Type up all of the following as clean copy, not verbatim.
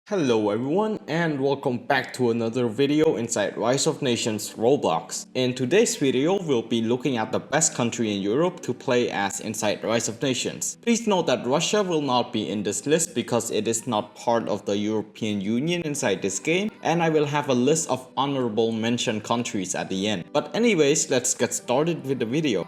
Hello everyone and welcome back to another video inside Rise of Nations Roblox. In today's video, we'll be looking at the best country in Europe to play as inside Rise of Nations. Please note that Russia will not be in this list because it is not part of the European Union inside this game, and I will have a list of honorable mention countries at the end. But anyways, let's get started with the video.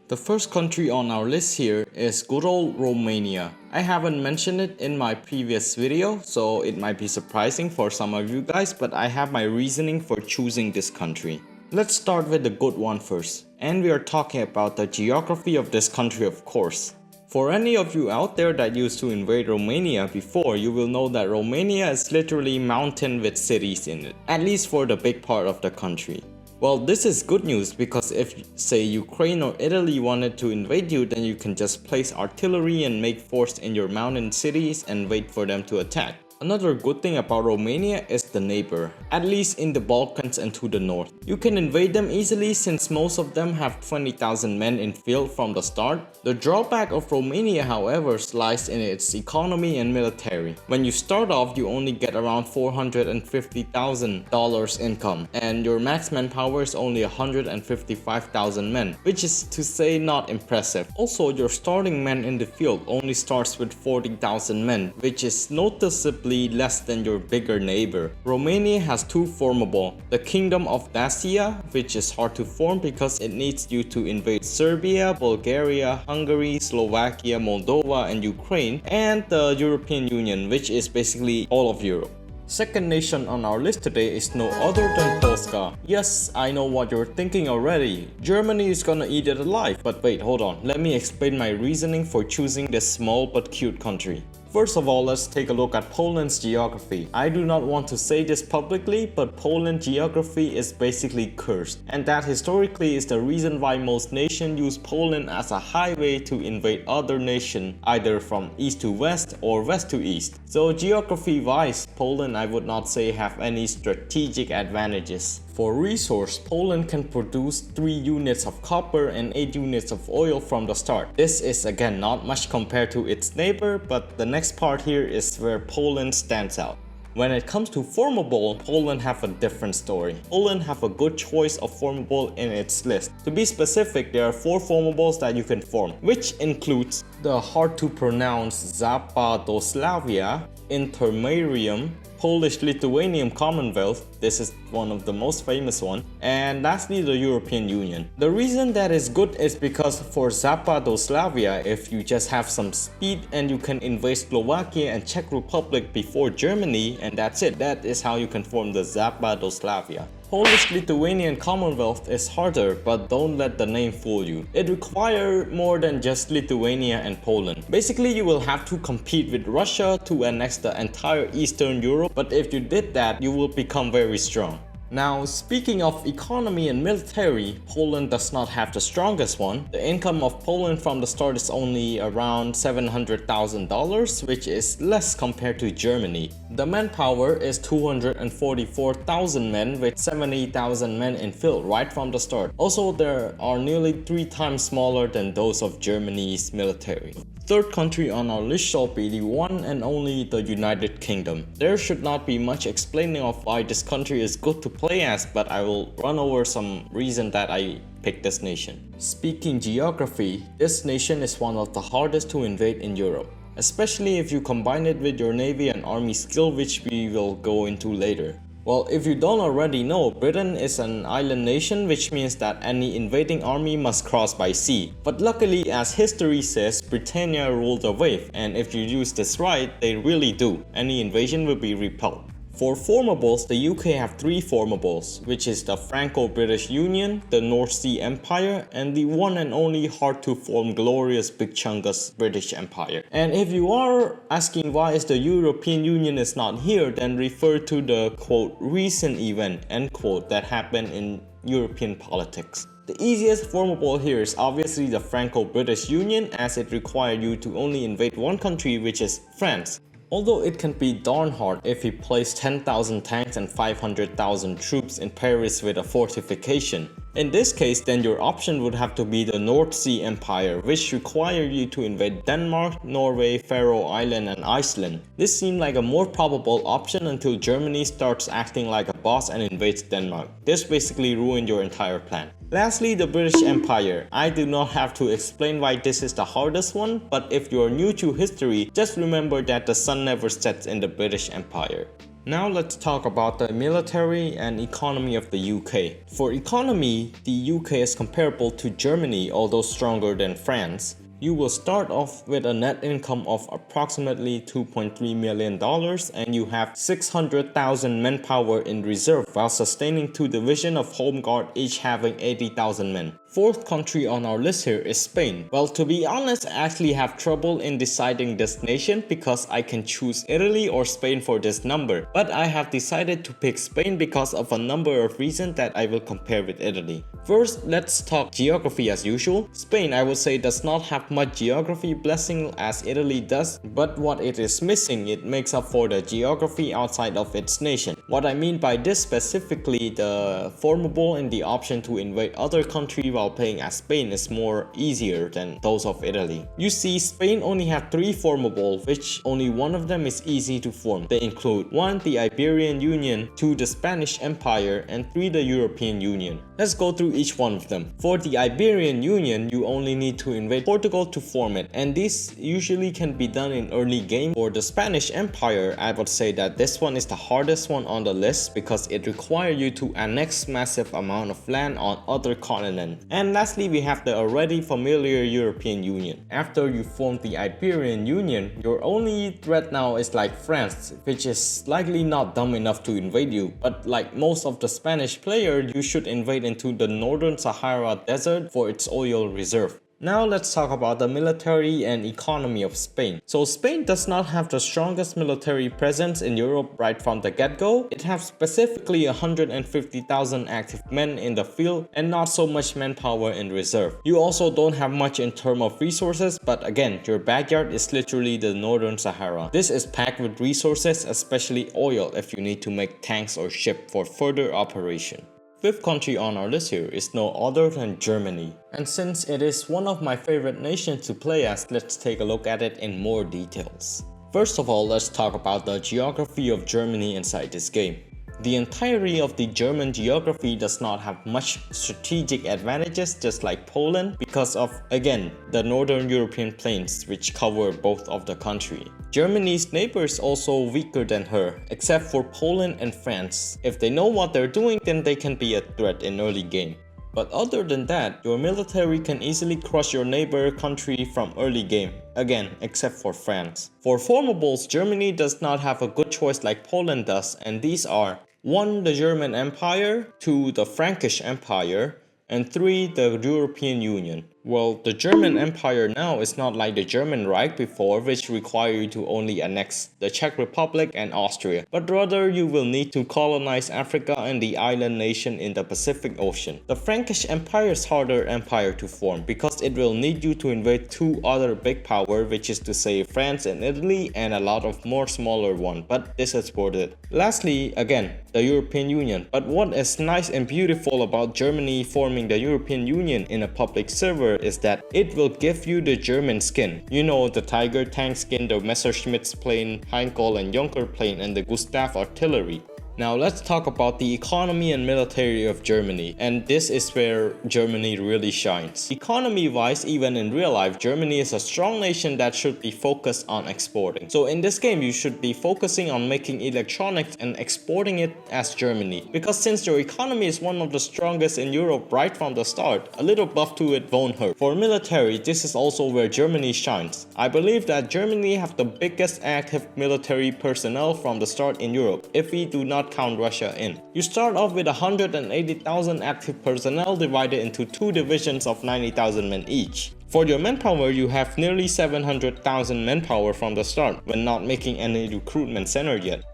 The first country on our list here is good old Romania. I haven't mentioned it in my previous video, so it might be surprising for some of you guys, but I have my reasoning for choosing this country. Let's start with the good one first, and we are talking about the geography of this country, of course. For any of you out there that used to invade Romania before, you will know that Romania is literally mountain with cities in it, at least for the big part of the country. Well, this is good news because if, say, Ukraine or Italy wanted to invade you, then you can just place artillery and make force in your mountain cities and wait for them to attack. Another good thing about Romania is the neighbor, at least in the Balkans and to the north. You can invade them easily since most of them have 20,000 men in field from the start. The drawback of Romania, however, lies in its economy and military. When you start off, you only get around $450,000 income, and your max manpower is only 155,000 men, which is to say not impressive. Also, your starting men in the field only starts with 40,000 men, which is noticeably less than your bigger neighbor. Romania has two formable, the Kingdom of Dacia, which is hard to form because it needs you to invade Serbia, Bulgaria, Hungary, Slovakia, Moldova and Ukraine, and the European Union, which is basically all of Europe. Second nation on our list today is no other than Polska. Yes, I know what you're thinking already. Germany is gonna eat it alive. But wait, hold on. Let me explain my reasoning for choosing this small but cute country. First of all, let's take a look at Poland's geography. I do not want to say this publicly, but Poland's geography is basically cursed. And that historically is the reason why most nations use Poland as a highway to invade other nations, either from east to west or west to east. So geography-wise, Poland I would not say have any strategic advantages. For resource, Poland can produce 3 units of copper and 8 units of oil from the start. This is again not much compared to its neighbor, but the next part here is where Poland stands out. When it comes to formable, Poland have a different story. Poland have a good choice of formable in its list. To be specific, there are 4 formables that you can form, which includes the hard to pronounce Zapadoslavia, Intermarium, Polish-Lithuanian Commonwealth, this is one of the most famous one, and lastly the European Union. The reason that is good is because for Zapadoslavia, if you just have some speed and you can invade Slovakia and Czech Republic before Germany, and that's it, that is how you can form the Zapadoslavia. Polish-Lithuanian Commonwealth is harder, but don't let the name fool you. It requires more than just Lithuania and Poland. Basically, you will have to compete with Russia to annex the entire Eastern Europe, but if you did that, you will become very strong. Now, speaking of economy and military, Poland does not have the strongest one. The income of Poland from the start is only around $700,000, which is less compared to Germany. The manpower is 244,000 men with 70,000 men in field right from the start. Also, there are nearly 3 times smaller than those of Germany's military. Third country on our list shall be the one and only the United Kingdom. There should not be much explaining of why this country is good to play as, but I will run over some reason that I picked this nation. Speaking geography, this nation is one of the hardest to invade in Europe, especially if you combine it with your navy and army skill, which we will go into later. Well, if you don't already know, Britain is an island nation, which means that any invading army must cross by sea. But luckily, as history says, Britannia ruled the wave, and if you use this right, they really do. Any invasion will be repelled. For formables, the UK have 3 formables, which is the Franco-British Union, the North Sea Empire, and the one and only hard-to-form glorious Big Chungus British Empire. And if you are asking why is the European Union is not here, then refer to the quote recent event end quote that happened in European politics. The easiest formable here is obviously the Franco-British Union, as it required you to only invade one country, which is France. although it can be darn hard if you place 10,000 tanks and 500,000 troops in Paris with a fortification. In this case, then your option would have to be the North Sea Empire, which require you to invade Denmark, Norway, Faroe Island and Iceland. This seemed like a more probable option until Germany starts acting like a boss and invades Denmark. This basically ruined your entire plan. Lastly, the British Empire. I do not have to explain why this is the hardest one, but if you are new to history, just remember that the sun never sets in the British Empire. Now let's talk about the military and economy of the UK. For economy, the UK is comparable to Germany, although stronger than France. You will start off with a net income of approximately $2.3 million and you have 600,000 manpower in reserve while sustaining 2 divisions of Home Guard each having 80,000 men. Fourth country on our list here is Spain. Well, to be honest, I actually have trouble in deciding this nation because I can choose Italy or Spain for this number. But I have decided to pick Spain because of a number of reasons that I will compare with Italy. First, let's talk geography as usual. Spain, I would say, does not have much geography blessing as Italy does, but what it is missing, it makes up for the geography outside of its nation. What I mean by this specifically, the formable and the option to invade other countries while playing as Spain is more easier than those of Italy. You see, Spain only have 3 formable, which only one of them is easy to form. They include 1. The Iberian Union, 2. The Spanish Empire, and 3. The European Union. Let's go through each one of them. For the Iberian Union, you only need to invade Portugal to form it, and this usually can be done in early game. For the Spanish Empire, I would say that this one is the hardest one on the list because it requires you to annex massive amount of land on other continents. And lastly, we have the already familiar European Union. After you form the Iberian Union, your only threat now is like France, which is likely not dumb enough to invade you, but like most of the Spanish players, you should invade into the northern Sahara Desert for its oil reserve. Now let's talk about the military and economy of Spain. So Spain does not have the strongest military presence in Europe right from the get-go. It has specifically 150,000 active men in the field and not so much manpower in reserve. You also don't have much in terms of resources, but again, your backyard is literally the northern Sahara. This is packed with resources, especially oil if you need to make tanks or ship for further operation. Fifth country on our list here is no other than Germany. And since it is one of my favorite nations to play as, let's take a look at it in more details. First of all, let's talk about the geography of Germany inside this game. The entirety of the German geography does not have much strategic advantages, just like Poland, because of, again, the northern European plains which cover both of the country. Germany's neighbors also weaker than her, except for Poland and France. If they know what they're doing, then they can be a threat in early game. But other than that, your military can easily crush your neighbor country from early game, again, except for France. For formables, Germany does not have a good choice like Poland does, and these are 1. The German Empire, 2. The Frankish Empire, and 3. The European Union. Well, the German Empire now is not like the German Reich before, which require you to only annex the Czech Republic and Austria, but rather you will need to colonize Africa and the island nation in the Pacific Ocean. The Frankish Empire is harder empire to form because it will need you to invade 2 other big power, which is to say France and Italy, and a lot of more smaller one, but this is worth it. Lastly, again, the European Union. But what is nice and beautiful about Germany forming the European Union in a public server is that it will give you the German skin. You know, the Tiger tank skin, the Messerschmitt plane, Heinkel and Junker plane, and the Gustav artillery. Now let's talk about the economy and military of Germany, and this is where Germany really shines. Economy wise, even in real life, Germany is a strong nation that should be focused on exporting. So in this game, you should be focusing on making electronics and exporting it as Germany. Because since your economy is one of the strongest in Europe right from the start, a little buff to it won't hurt. For military, this is also where Germany shines. I believe that Germany have the biggest active military personnel from the start in Europe, if we do not count Russia in. You start off with 180,000 active personnel divided into 2 divisions of 90,000 men each. For your manpower, you have nearly 700,000 manpower from the start, when not making any recruitment center yet.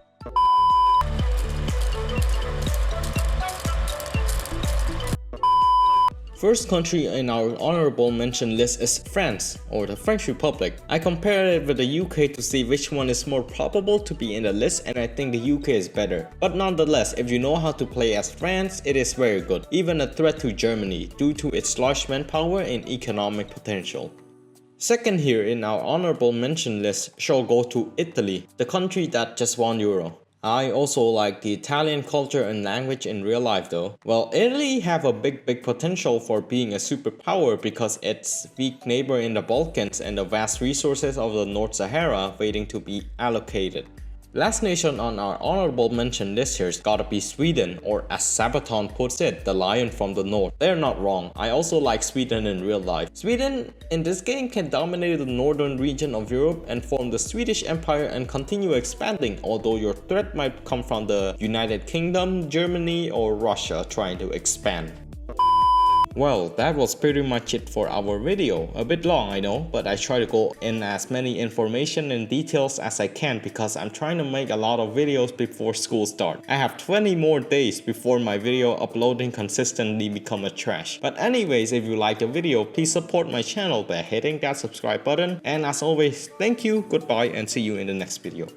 First country in our honorable mention list is France, or the French Republic. I compared it with the UK to see which one is more probable to be in the list, and I think the UK is better. But nonetheless, if you know how to play as France, it is very good, even a threat to Germany due to its large manpower and economic potential. Second here in our honorable mention list shall go to Italy, the country that just won Euro. I also like the Italian culture and language in real life though. Well, Italy have a big potential for being a superpower because its weak neighbor in the Balkans and the vast resources of the North Sahara waiting to be allocated. Last nation on our honorable mention list here's gotta be Sweden, or as Sabaton puts it, the lion from the north. They're not wrong, I also like Sweden in real life. Sweden in this game can dominate the northern region of Europe and form the Swedish Empire and continue expanding, although your threat might come from the United Kingdom, Germany or Russia trying to expand. Well, that was pretty much it for our video. A bit long, I know, but I try to go in as many information and details as I can because I'm trying to make a lot of videos before school starts. I have 20 more days before my video uploading consistently become a trash. But anyways, if you like the video, please support my channel by hitting that subscribe button. And as always, thank you, goodbye, and see you in the next video.